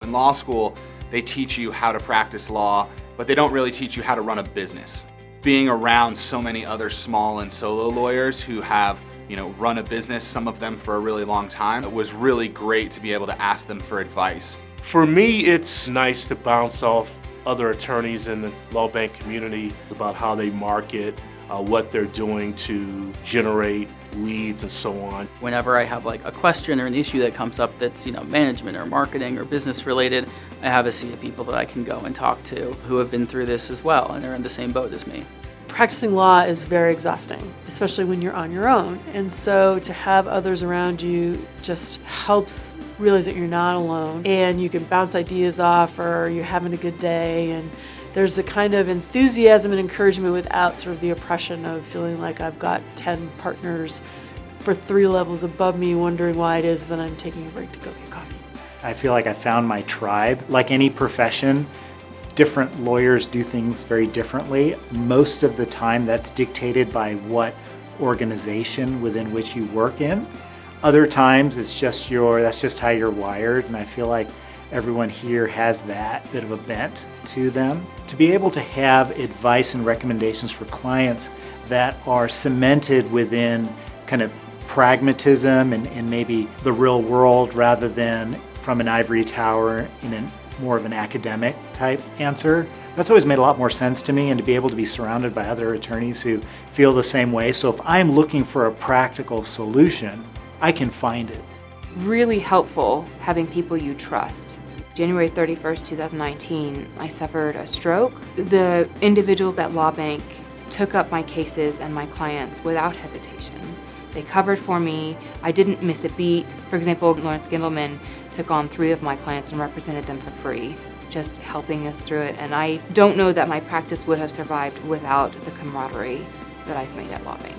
In law school, they teach you how to practice law, but they don't really teach you how to run a business. Being around so many other small and solo lawyers who have, run a business, some of them for a really long time, it was really great to be able to ask them for advice. For me, it's nice to bounce off other attorneys in the LawBank community about how they market, what they're doing to generate leads and so on. Whenever I have like a question or an issue that comes up that's management or marketing or business related, I have a sea of people that I can go and talk to who have been through this as well and are in the same boat as me. Practicing law is very exhausting, especially when you're on your own. And so to have others around you just helps realize that you're not alone and you can bounce ideas off, or you're having a good day, and there's a kind of enthusiasm and encouragement without sort of the oppression of feeling like I've got 10 partners for 3 levels above me wondering why it is that I'm taking a break to go get coffee. I feel like I found my tribe. Like any profession, different lawyers do things very differently. Most of the time that's dictated by what organization within which you work in. Other times it's just that's just how you're wired, and I feel like everyone here has that bit of a bent to them. To be able to have advice and recommendations for clients that are cemented within kind of pragmatism and maybe the real world rather than from an ivory tower in more of an academic type answer, that's always made a lot more sense to me, and to be able to be surrounded by other attorneys who feel the same way. So if I'm looking for a practical solution, I can find it. Really helpful having people you trust. January 31st, 2019, I suffered a stroke. The individuals at LawBank took up my cases and my clients without hesitation. They covered for me. I didn't miss a beat. For example, Lawrence Gindelman took on 3 of my clients and represented them for free, just helping us through it. And I don't know that my practice would have survived without the camaraderie that I've made at LawBank.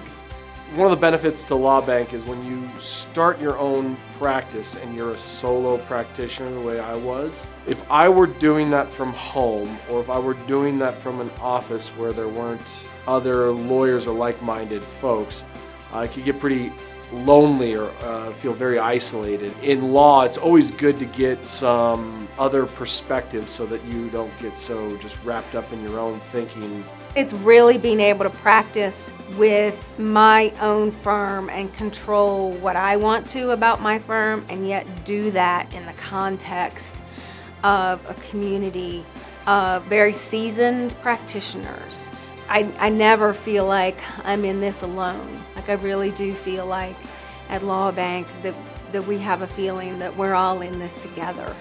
One of the benefits to LawBank is when you start your own practice and you're a solo practitioner the way I was, if I were doing that from home, or if I were doing that from an office where there weren't other lawyers or like-minded folks, I could get pretty lonely or feel very isolated. In law, it's always good to get some other perspectives so that you don't get so just wrapped up in your own thinking. It's really being able to practice with my own firm and control what I want to about my firm, and yet do that in the context of a community of very seasoned practitioners. I never feel like I'm in this alone. Like, I really do feel like at LawBank that we have a feeling that we're all in this together.